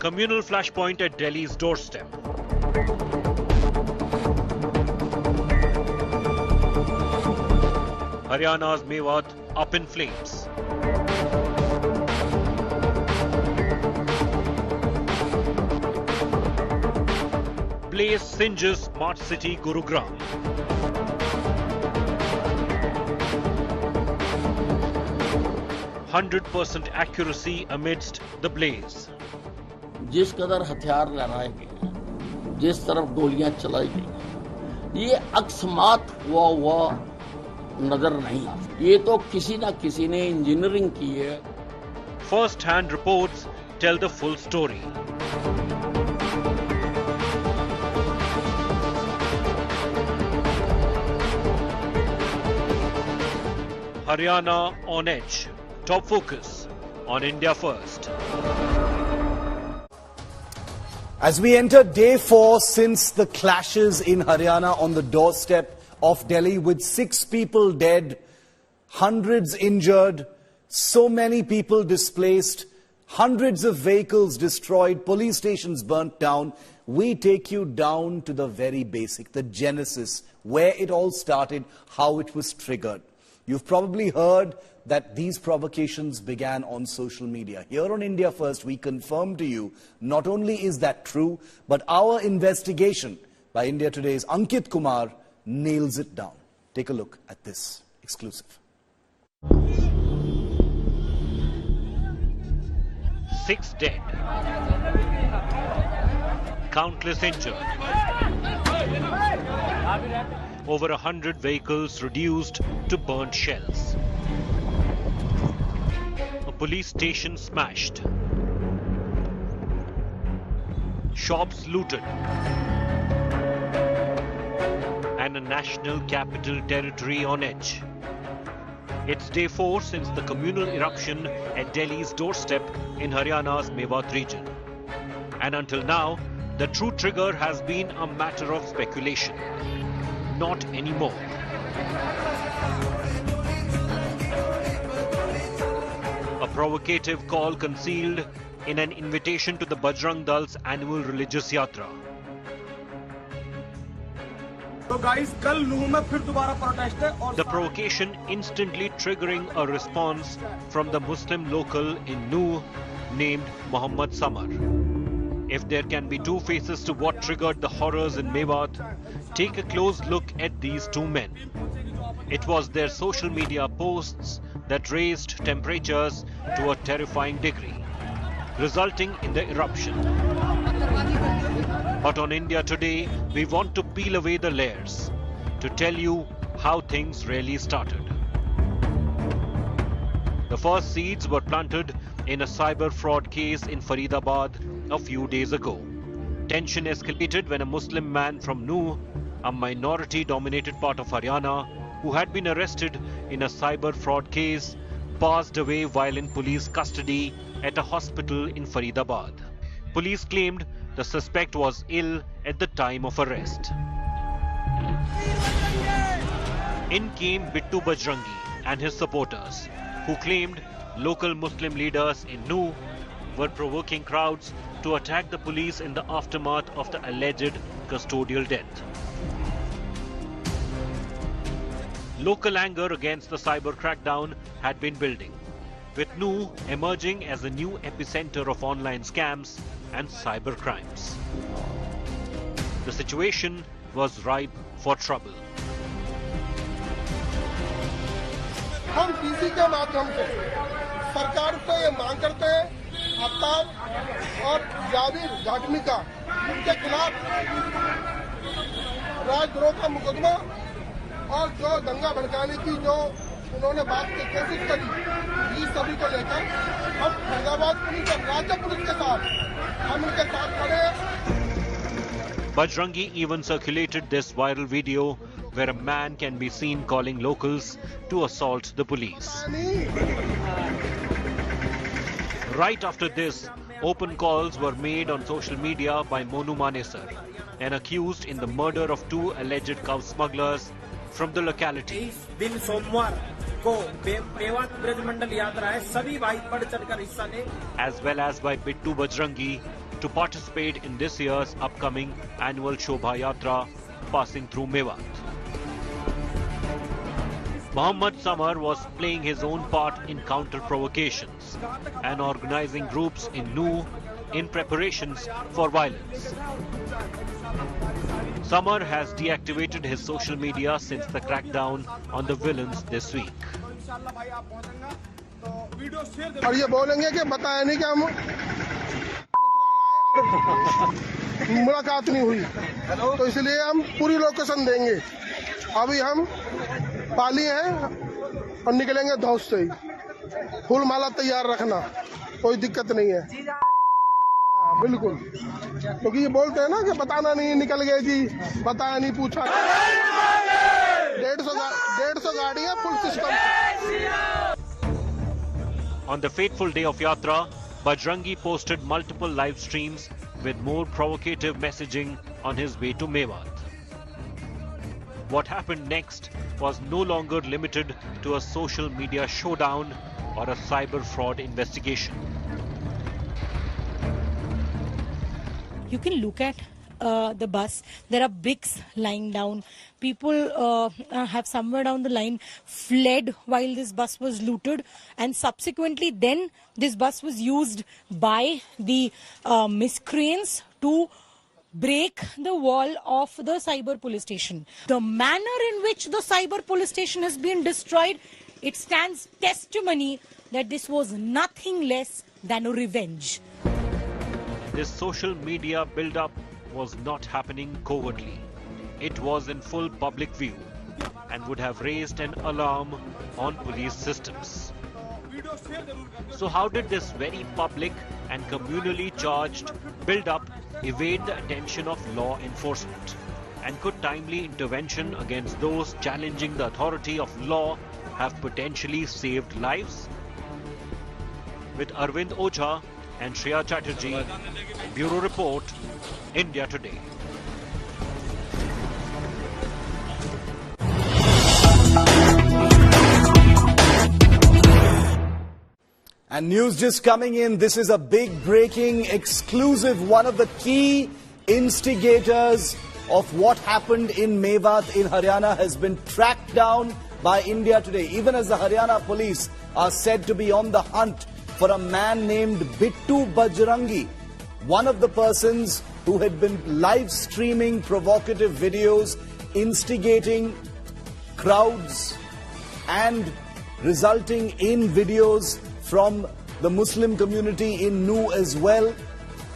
Communal flashpoint at Delhi's doorstep. Haryana's Mewat up in flames. Blaze singes smart city Gurugram. %100% accuracy amidst the blaze. जिस कदर हथियार लहराए गए, जिस तरफ गोलियां चलाई गई, ये अकस्मात हुआ नजर नहीं आता। ये तो किसी ना किसी ने इंजीनियरिंग की है। First hand reports tell the full story. Haryana on edge. Top focus on India First. As we enter day 4 since the clashes in Haryana on the doorstep of Delhi, with 6 people dead, hundreds injured, so many people displaced, hundreds of vehicles destroyed, police stations burnt down, we take you down to the very basic, the genesis, where it all started, how it was triggered. You've probably heard that these provocations began on social media. Here on India First, we confirm to you, not only is that true, but our investigation by India Today's Ankit Kumar nails it down. Take a look at this exclusive. 6 dead. Countless injured. Over 100 vehicles reduced to burnt shells. A police station smashed. Shops looted. And a national capital territory on edge. It's day 4 since the communal eruption at Delhi's doorstep in Haryana's Mewat region. And until now, the true trigger has been a matter of speculation. Not anymore. A provocative call concealed in an invitation to the Bajrang Dal's annual religious yatra. The provocation instantly triggering a response from the Muslim local in Nuh named Muhammad Samar. If there can be two faces to what triggered the horrors in Mewat, take a close look at these two men. It was their social media posts that raised temperatures to a terrifying degree, resulting in the eruption. But on India Today, we want to peel away the layers to tell you how things really started. The first seeds were planted in a cyber fraud case in Faridabad a few days ago. Tension escalated when a Muslim man from Nuh, a minority-dominated part of Haryana, who had been arrested in a cyber fraud case, passed away while in police custody at a hospital in Faridabad. Police claimed the suspect was ill at the time of arrest. In came Bittu Bajrangi and his supporters, who claimed local Muslim leaders in Nuh were provoking crowds to attack the police in the aftermath of the alleged custodial death. Local anger against the cyber crackdown had been building, with Nuh emerging as a new epicenter of online scams and cyber crimes. The situation was ripe for trouble. हम DC के माध्यम से सरकार से ये मांग करते हैं, आफ्ताब और जावेद जागमिका उनके खिलाफ राजद्रोह का मुकदमा और जो दंगा भड़काने की जो उन्होंने बात की कोशिश करी, इस सभी को लेकर हम फरीदाबाद पुलिस और राज्य पुलिस के साथ हम उनके साथ खड़े हैं. Bajrangi even circulated this viral video where a man can be seen calling locals to assault the police. Right after this, open calls were made on social media by Monu Manesar, an accused in the murder of 2 alleged cow smugglers from the locality. As well as by Bittu Bajrangi, to participate in this year's upcoming annual Shobha Yatra passing through Mewat. Mohammad Samar was playing his own part in counter-provocations and organizing groups in Nuh in preparations for violence. Samar has deactivated his social media since the crackdown on the villains this week. और ये बोलेंगे कि बताया नहीं कि हम मुलाकात नहीं हुई, तो इसलिए हम पूरी लोकेशन देंगे। अभी हम पाली हैं और निकलेंगे धौस से ही। फूल माला तैयार रखना, कोई दिक्कत नहीं है। बिल्कुल, क्योंकि ये बोलते हैं ना कि बताना नहीं, निकल गए जी, बताया नहीं, पूछा। 150 गाड़ियां full system. On the fateful day of Yatra, Bajrangi posted multiple live streams with more provocative messaging on his way to Mewat. What happened next was no longer limited to a social media showdown or a cyber fraud investigation. You can look at the bus. There are bricks lying down. People have somewhere down the line fled while this bus was looted, and subsequently then this bus was used by the miscreants to break the wall of the cyber police station. The manner in which the cyber police station has been destroyed, it stands testimony that this was nothing less than a revenge. This social media build-up was not happening covertly. It was in full public view and would have raised an alarm on police systems. So how did this very public and communally charged build-up evade the attention of law enforcement? And could timely intervention against those challenging the authority of law have potentially saved lives? With Arvind Ocha and Shreya Chatterjee, Bureau Report, India Today. And news just coming in, this is a big breaking exclusive. One of the key instigators of what happened in Mewat in Haryana has been tracked down by India Today. Even as the Haryana police are said to be on the hunt for a man named Bittu Bajrangi, one of the persons who had been live streaming provocative videos, instigating crowds and resulting in videos from the Muslim community in Nuh as well,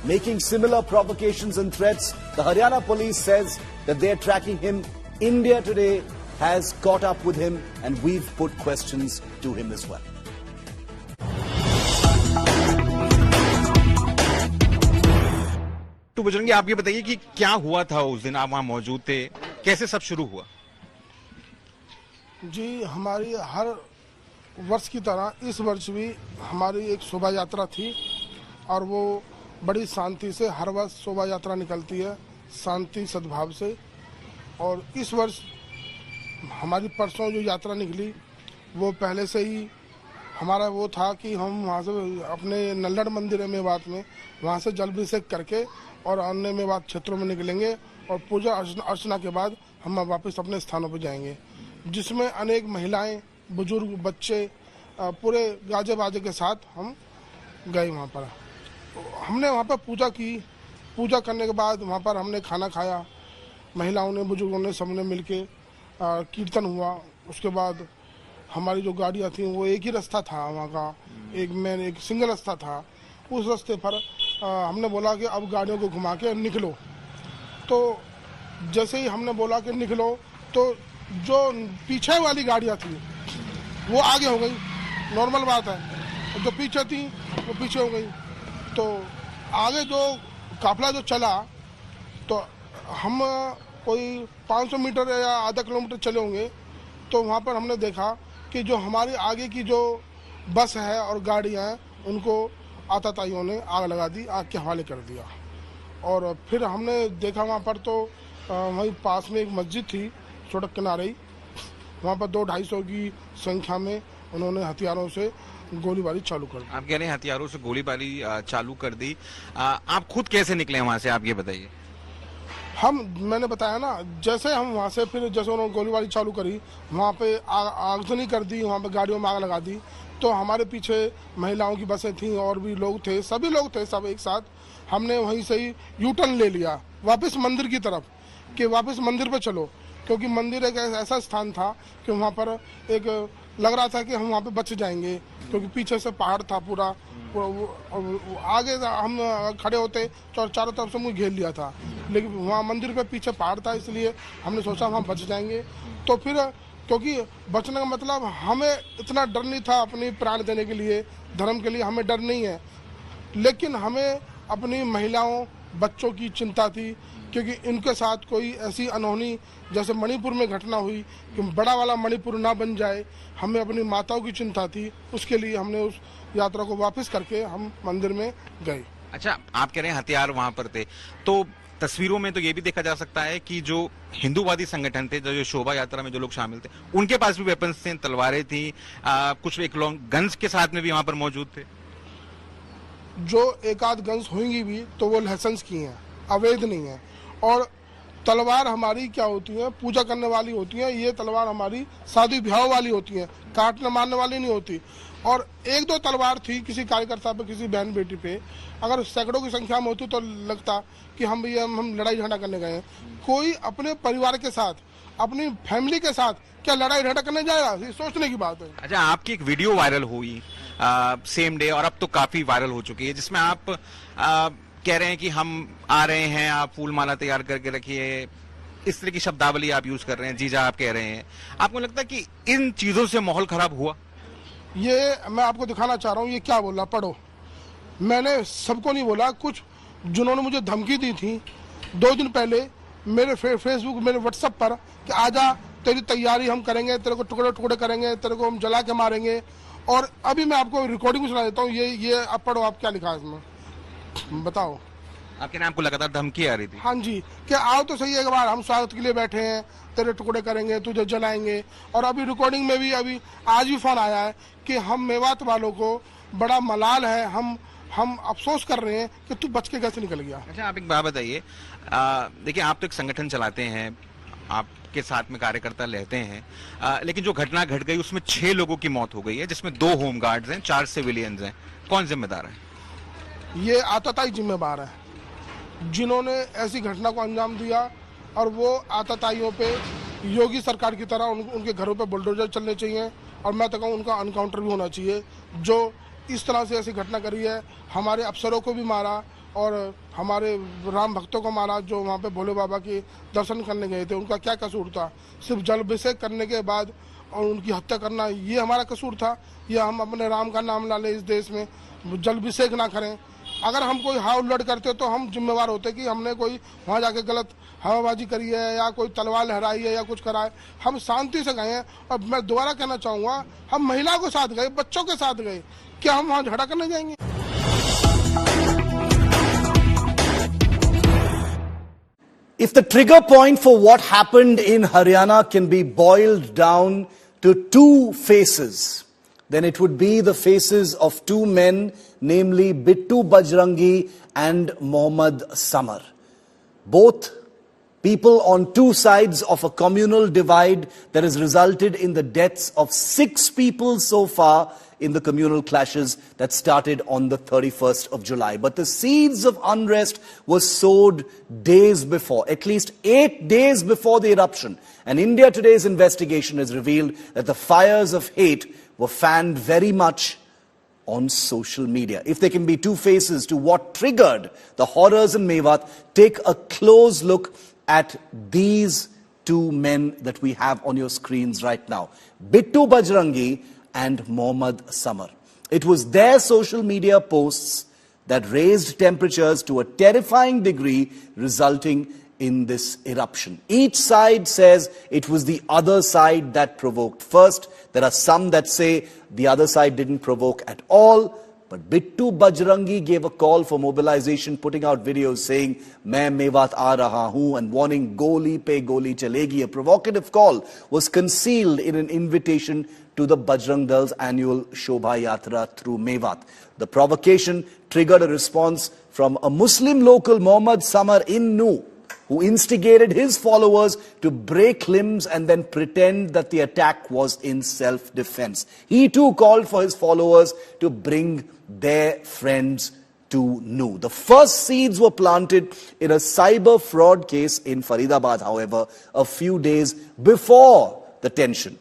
making similar provocations and threats. The Haryana police says that they're tracking him. India Today has caught up with him and we've put questions to him as well. तो बजरंगी, आप ये बताइए कि क्या हुआ था उस दिन, आप वहां मौजूद थे, कैसे सब शुरू हुआ? जी, हमारी हर वर्ष की तरह इस वर्ष भी हमारी एक शोभा यात्रा थी और वो बड़ी शांति से हर वर्ष शोभा यात्रा निकलती है, शांति सद्भाव से। और इस वर्ष हमारी परसों जो यात्रा निकली वो पहले से ही हमारा वो था कि हम वहाँ से अपने नल्लड़ मंदिर है मेवात में, वहाँ से जल अभिषेक करके और अन्य मेवात क्षेत्रों में निकलेंगे और पूजा अर्चना के बाद हम वापस अपने स्थानों पर जाएंगे, जिसमें अनेक महिलाएं, बुजुर्ग, बच्चे पूरे गाजे बाजे के साथ हम गए वहाँ पर। हमने वहाँ पर पूजा की। पूजा करने के बाद वहाँ पर हमने खाना खाया, महिलाओं ने, बुजुर्गों ने, सबने मिलके कीर्तन हुआ। उसके बाद हमारी जो गाड़ियाँ थी वो एक ही रास्ता था वहाँ का, एक सिंगल रास्ता था। उस रास्ते पर हमने बोला कि अब गाड़ियों को घुमा के निकलो। तो जैसे ही हमने बोला कि निकलो तो जो पीछे वाली गाड़ियाँ थी वो आगे हो गई, नॉर्मल बात है। जो पीछे थी वो पीछे हो गई। तो आगे जो काफिला जो चला तो हम कोई 500 मीटर या आधा किलोमीटर चले होंगे, तो वहाँ पर हमने देखा कि जो हमारे आगे की जो बस है और गाड़ियाँ हैं उनको आतताइयों ने आग लगा दी, आग के हवाले कर दिया। और फिर हमने देखा वहाँ पर तो वहीं पास में एक मस्जिद थी सड़क किनारे ही, वहाँ पर 200-250 की संख्या में उन्होंने हथियारों से गोलीबारी चालू कर दी। आप कह रहे हैं हथियारों से गोलीबारी चालू कर दी, आप खुद कैसे निकले वहां से, आप ये बताइए। मैंने बताया ना, जैसे हम वहाँ से फिर जैसे उन्होंने गोलीबारी चालू करी, वहाँ पे आगजनी कर दी, वहाँ पे गाड़ियों में आग लगा दी। तो हमारे पीछे महिलाओं की बसें थीं और भी लोग थे, सभी लोग थे सब एक साथ। हमने वहीं से ही यू टर्न ले लिया वापस मंदिर की तरफ, कि वापस मंदिर पे चलो, क्योंकि मंदिर एक ऐसा स्थान था कि वहाँ पर एक लग रहा था कि हम वहाँ पे बच जाएंगे, क्योंकि पीछे से पहाड़ था पूरा। आगे हम खड़े होते तो चारों तरफ से मुझे घेर लिया था, लेकिन वहाँ मंदिर पे पीछे पहाड़ था, इसलिए हमने सोचा वहाँ बच जाएंगे। तो फिर क्योंकि बचने का मतलब हमें इतना डर नहीं था, अपनी प्राण देने के लिए, धर्म के लिए हमें डर नहीं है, लेकिन हमें अपनी महिलाओं बच्चों की चिंता थी, क्योंकि इनके साथ कोई ऐसी अनहोनी जैसे मणिपुर में घटना हुई कि बड़ा वाला मणिपुर ना बन जाए, हमें अपनी माताओं की चिंता थी। उसके लिए हमने उस यात्रा को वापस करके हम मंदिर में गए। अच्छा, आप कह रहे हैं हथियार वहां पर थे, तो तस्वीरों में तो ये भी देखा जा सकता है कि जो हिंदूवादी संगठन थे, जो शोभा यात्रा में जो लोग शामिल थे, उनके पास भी वेपन्स थे, तलवारें थी, कुछ एक लॉन्ग गन्स के साथ में भी वहां पर मौजूद थे। जो एक आध गन्स होंगी भी तो वो लाइसेंस की हैं, अवैध नहीं है। और तलवार हमारी क्या होती है, पूजा करने वाली होती है। ये तलवार हमारी शादी ब्याह वाली होती है, काटने मारने वाली नहीं होती। और एक दो तलवार थी किसी कार्यकर्ता पे, किसी बहन बेटी पे, अगर सैकड़ों की संख्या में होती तो लगता कि हम लड़ाई झगड़ा करने गए हैं। कोई अपने परिवार के साथ, अपनी फैमिली के साथ क्या लड़ाई झगड़ा करने जाएगा, ये सोचने की बात है। अच्छा, आपकी एक वीडियो वायरल हुई सेम डे, और अब तो काफी वायरल हो चुकी है, जिसमें आप कह रहे हैं कि हम आ रहे हैं, आप फूल माला तैयार करके रखिए, इस तरह की शब्दावली आप यूज कर रहे हैं, जीजा आप कह रहे हैं। आपको लगता है कि इन चीजों से माहौल खराब हुआ? ये मैं आपको दिखाना चाह रहा हूँ, ये क्या बोला, पढ़ो। मैंने सबको नहीं बोला, कुछ जिन्होंने मुझे धमकी दी थी 2 दिन पहले मेरे फेसबुक, मेरे व्हाट्सएप पर कि आजा, तेरी तैयारी हम करेंगे, तेरे को टुकड़े टुकड़े करेंगे, तेरे को हम जला के मारेंगे। और अभी मैं आपको रिकॉर्डिंग सुना देता हूँ, ये आप पढ़ो, आप क्या लिखा है इसमें, बताओ। आपके नाम को लगातार धमकी आ रही थी? हाँ जी, क्या आओ तो सही एक बार, हम स्वागत के लिए बैठे हैं, तेरे टुकड़े करेंगे, तुझे जलाएंगे। और अभी रिकॉर्डिंग में भी अभी आज भी फोन आया है कि हम मेवात वालों को बड़ा मलाल है, हम अफसोस कर रहे हैं कि तू बच के कैसे निकल गया। अच्छा, आप एक बात बताइए, देखिए आप तो एक संगठन चलाते हैं, आपके साथ में कार्यकर्ता रहते हैं, लेकिन जो घटना घट गई उसमें 6 लोगों की मौत हो गई है, जिसमें 2 होमगार्ड्स हैं, 4 सिविलियंस हैं। कौन जिम्मेदार है? ये आतताई जिम्मेदार है, जिन्होंने ऐसी घटना को अंजाम दिया। और वो आतताइयों पे योगी सरकार की तरह उनके घरों पे बुलडोजर चलने चाहिए, और मैं तो कहूँ उनका अनकाउंटर भी होना चाहिए। जो इस तरह से ऐसी घटना करी है, हमारे अफसरों को भी मारा और हमारे राम भक्तों को मारा जो वहाँ पे भोले बाबा के दर्शन करने गए थे। उनका क्या कसूर था? सिर्फ जलाभिषेक करने के बाद और उनकी हत्या करना, ये हमारा कसूर था? या हम अपने राम का नाम ला लें इस देश में, जलाभिषेक ना करें? अगर हम कोई हाव उल्लड़ करते तो हम जिम्मेवार होते कि हमने कोई वहाँ जाके गलत हवाबाजी करी है या कोई तलवार लहराई है या कुछ करा है। हम शांति से गए हैं। और मैं दोबारा कहना चाहूँगा, हम महिला के साथ गए, बच्चों के साथ गए, क्या हम वहाँ झगड़ा करने जाएंगे? If the trigger point for what happened in Haryana can be boiled down to 2 faces, then it would be the faces of 2 men, namely Bittu Bajrangi and Mohammad Samar. Both people on 2 sides of a communal divide that has resulted in the deaths of 6 people so far in the communal clashes that started on the 31st of July. But the seeds of unrest were sowed days before, at least 8 days before the eruption. And India Today's investigation has revealed that the fires of hate were fanned very much on social media. If there can be 2 faces to what triggered the horrors in Mewat, take a close look at these 2 men that we have on your screens right now. Bittu Bajrangi and Mohammad Samar. It was their social media posts that raised temperatures to a terrifying degree, resulting in this eruption. Each side says it was the other side that provoked first. There are some that say the other side didn't provoke at all. But Bittu Bajrangi gave a call for mobilization, putting out videos saying, "Main Mewat aa raha hoon," and warning, "Goli pe goli chalegi." A provocative call was concealed in an invitation to the Bajrang Dal's annual Shobha Yatra through Mewat. The provocation triggered a response from a Muslim local, Mohammad Samar in Nu, who instigated his followers to break limbs and then pretend that the attack was in self-defense. He too called for his followers to bring their friends to Nu. The first seeds were planted in a cyber fraud case in Faridabad, however, a few days before the tension.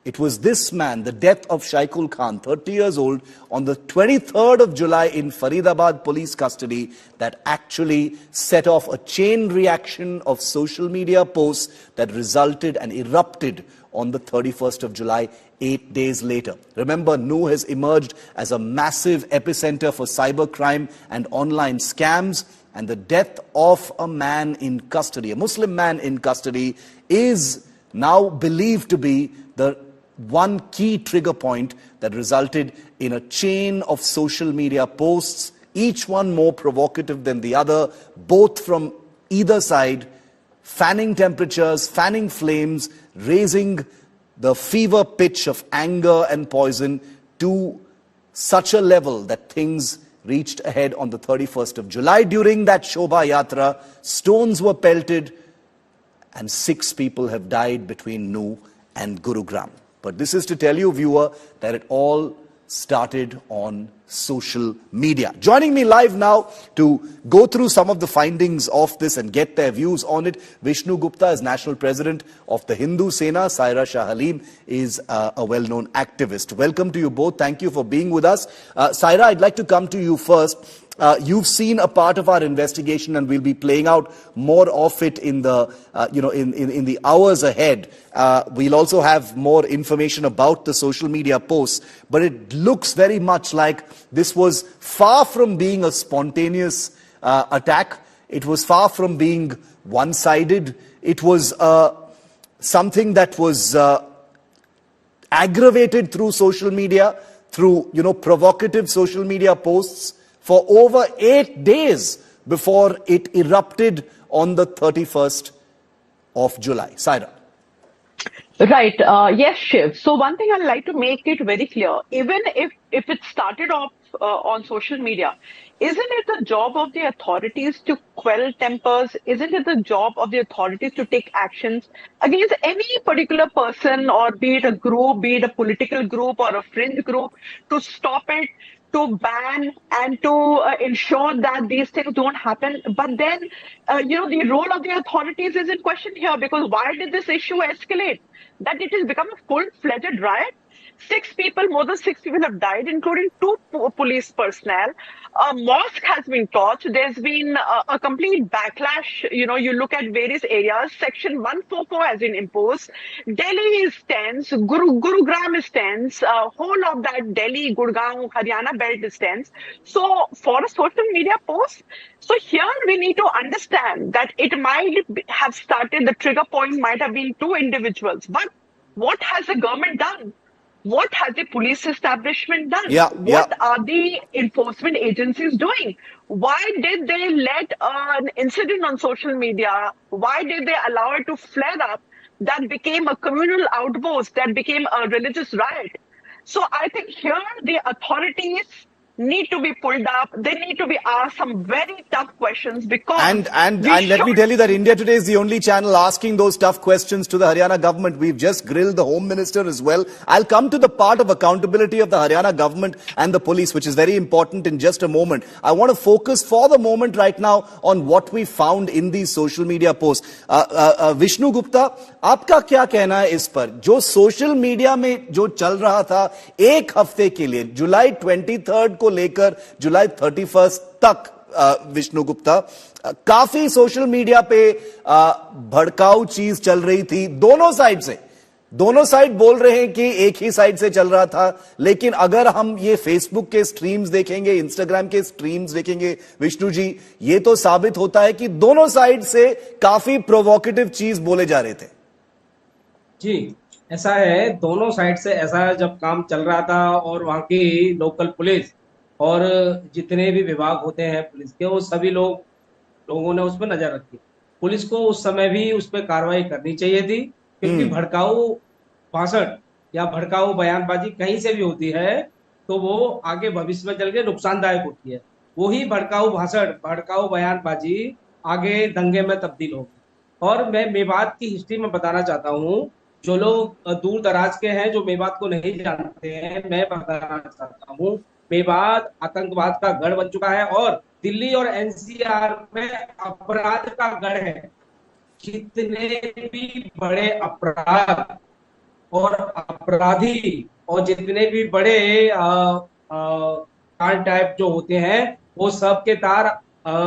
It was this man, the death of Shaikul Khan, 30 years old, on the 23rd of July in Faridabad police custody that actually set off a chain reaction of social media posts that resulted and erupted on the 31st of July, 8 days later. Remember, Nu has emerged as a massive epicenter for cybercrime and online scams, and the death of a man in custody, a Muslim man in custody, is now believed to be the one key trigger point that resulted in a chain of social media posts, each one more provocative than the other, both from either side, fanning temperatures, fanning flames, raising the fever pitch of anger and poison to such a level that things reached ahead on the 31st of July. During that Shobha Yatra, stones were pelted and 6 people have died between Nu and Gurugram. But this is to tell you, viewer, that it all started on social media. Joining me live now to go through some of the findings of this and get their views on it, Vishnu Gupta is National President of the Hindu Sena. Saira Shah Halim is a well-known activist. Welcome to you both. Thank you for being with us. Saira, I'd like to come to you first. You've seen a part of our investigation, and we'll be playing out more of it in the, in the hours ahead. We'll also have more information about the social media posts, but it looks very much like this was far from being a spontaneous attack. It was far from being one-sided. It was something that was aggravated through social media, through, provocative social media posts, for over 8 days before it erupted on the 31st of July. Saira. Right. Yes, Shiv. So one thing I'd like to make it very clear, even if it started off on social media, isn't it the job of the authorities to quell tempers? Isn't it the job of the authorities to take actions against any particular person, or be it a group, be it a political group or a fringe group, to stop it, to ban and to ensure that these things don't happen? But then, the role of the authorities is in question here, because why did this issue escalate? That it has become a full-fledged riot. More than six people have died, including 2 police personnel. A mosque has been torched. There's been a complete backlash. You look at various areas. Section 144 has been imposed. Delhi is tense. Gurugram is tense. Whole of that Delhi, Gurgaon, Haryana belt is tense. So for a social media post, so here we need to understand that it might have started, the trigger point might have been 2 individuals. But what has the government done? What has the police establishment done? What are the enforcement agencies doing? Why did they let an incident on social media? Why did they allow it to flare up? That became a communal outburst, that became a religious riot. So I think here the authorities need to be pulled up. They need to be asked some very tough questions, because and let me tell you that India Today is the only channel asking those tough questions to the Haryana government. We've just grilled the Home Minister as well. I'll come to the part of accountability of the Haryana government and the police, which is very important, in just a moment. I want to focus for the moment right now on what we found in these social media posts. Vishnu Gupta, आपका क्या कहना है इस पर? जो social media में जो चल रहा था एक हफ्ते के लिए, जुलाई 23rd को लेकर जुलाई 31st तक, विष्णु गुप्ता, काफी सोशल मीडिया पे भड़काऊ चीज चल रही थी दोनों साइड से। दोनों साइड बोल रहे हैं कि एक ही साइड से चल रहा था, लेकिन अगर हम ये फेसबुक के स्ट्रीम्स देखेंगे, इंस्टाग्राम के स्ट्रीम्स देखेंगे, विष्णु जी, ये तो साबित होता है कि दोनों साइड से काफी प्रोवोकेटिव चीज बोले जा रहे थे। जी, ऐसा है, दोनों साइड से ऐसा जब काम चल रहा था, और वहां की लोकल पुलिस और जितने भी विभाग होते हैं पुलिस के, वो सभी लोगों ने उस पर नजर रखी। पुलिस को उस समय भी उस पर कार्रवाई करनी चाहिए थी, क्योंकि भड़काऊ भाषण या भड़काऊ बयानबाजी कहीं से भी होती है तो वो आगे भविष्य में चल के नुकसानदायक होती है। वही भड़काऊ भाषण, भड़काऊ बयानबाजी आगे दंगे में तब्दील होगी। और मैं मेवात की हिस्ट्री में बताना चाहता हूँ, जो लोग दूर दराज के हैं, जो मेवात को नहीं जानते हैं, मैं बताना चाहता हूँ, मेवात आतंकवाद का गढ़ बन चुका है और दिल्ली और एनसीआर में अपराध का गढ़ है। जितने भी बड़े अपराध और अपराधी और जितने भी बड़े कांड टाइप जो होते हैं वो सब के तार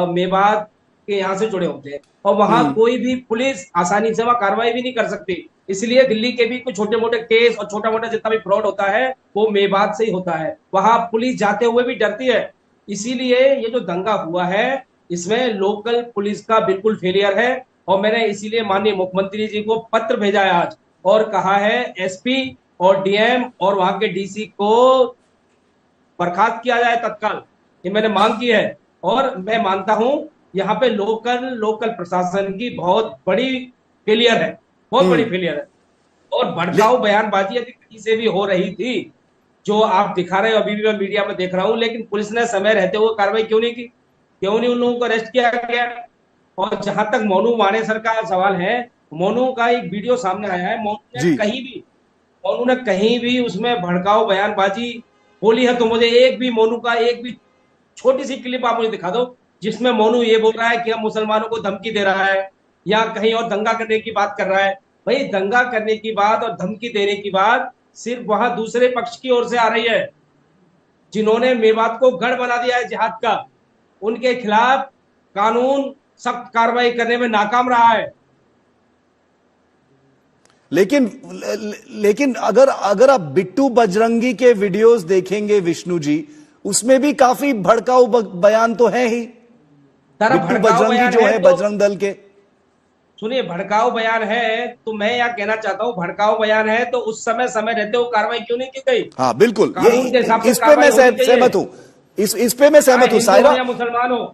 मेवात के यहाँ से जुड़े होते हैं और वहां कोई भी पुलिस आसानी से वहां कार्रवाई भी नहीं कर सकती। इसलिए दिल्ली के भी कुछ छोटे मोटे केस और छोटा मोटा जितना भी फ्रॉड होता है वो मेवात से ही होता है। वहां पुलिस जाते हुए भी डरती है। इसीलिए ये जो दंगा हुआ है इसमें लोकल पुलिस का बिल्कुल फेलियर है और मैंने इसीलिए माननीय मुख्यमंत्री जी को पत्र भेजा है आज और कहा है एसपी और डीएम और वहां के डीसी को बर्खास्त किया जाए तत्काल। ये मैंने मांग की है और मैं मानता हूं यहाँ पे लोकल प्रशासन की बहुत बड़ी फेलियर है, बहुत बड़ी फेलियर है। और भड़काऊ बयानबाजी यदि कहीं से भी हो रही थी, जो आप दिखा रहे हो अभी भी मैं मीडिया में देख रहा हूं, लेकिन पुलिस ने समय रहते हुए कार्रवाई क्यों नहीं की, क्यों नहीं उन लोगों को अरेस्ट किया गया। और जहां तक मोनू मानेसर का सवाल है, मोनू का एक वीडियो सामने आया है, मोनू ने कहीं भी उसमें भड़काऊ बयानबाजी बोली है तो मुझे एक भी छोटी सी क्लिप आप मुझे दिखा दो जिसमें मोनू ये बोल रहा है कि हम मुसलमानों को धमकी दे रहा है या कहीं और दंगा करने की बात कर रहा है। भाई दंगा करने की बात और धमकी देने की बात सिर्फ वहां दूसरे पक्ष की ओर से आ रही है, जिन्होंने मेवात को गढ़ बना दिया है जिहाद का। उनके खिलाफ कानून सख्त कार्रवाई करने में नाकाम रहा है। लेकिन अगर आप बिट्टू बजरंगी के वीडियोस देखेंगे विष्णु जी, उसमें भी काफी भड़काऊ बयान तो है ही। बिट्टू बजरंगी जो है बजरंग दल के, सुनिए, भड़काऊ बयान है तो मैं यहाँ कहना चाहता हूँ, भड़काऊ बयान है तो उस समय रहते हुए कार्रवाई क्यों नहीं की गई। हाँ बिल्कुल, इस पे मैं सहमत हूँ, इस पे मैं सहमत हूँ। सायरा, मुसलमान हो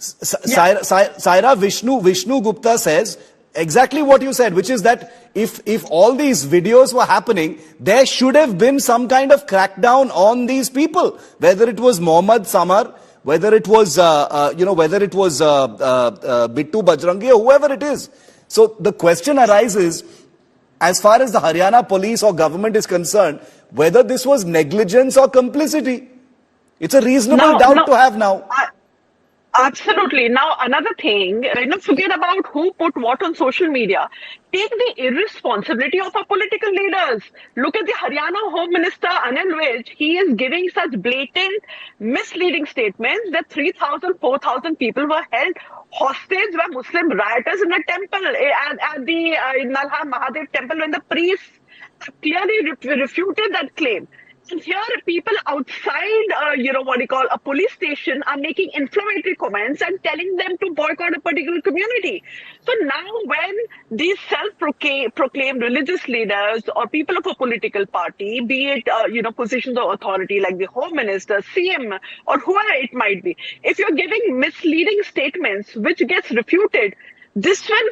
Saira, Vishnu Gupta says exactly what you said, which is that if all these videos were happening, there should have been some kind of crackdown on these people, whether it was Mohammad Samar, whether it was Bittu Bajrangi or whoever it is. So the question arises, as far as the Haryana police or government is concerned, whether this was negligence or complicity. It's a reasonable doubt to have now. Absolutely. Now, another thing, forget about who put what on social media. Take the irresponsibility of our political leaders. Look at the Haryana Home Minister, Anil Vij. He is giving such blatant, misleading statements that 3,000, 4,000 people were held hostage by Muslim rioters in a temple, at the Nalha Mahadev temple, when the priests clearly refuted that claim. And here, people outside, a police station are making inflammatory comments and telling them to boycott a particular community. So now, when these self-proclaimed religious leaders or people of a political party, be it, positions of authority like the Home Minister, CM, or whoever it might be, if you're giving misleading statements which gets refuted, this will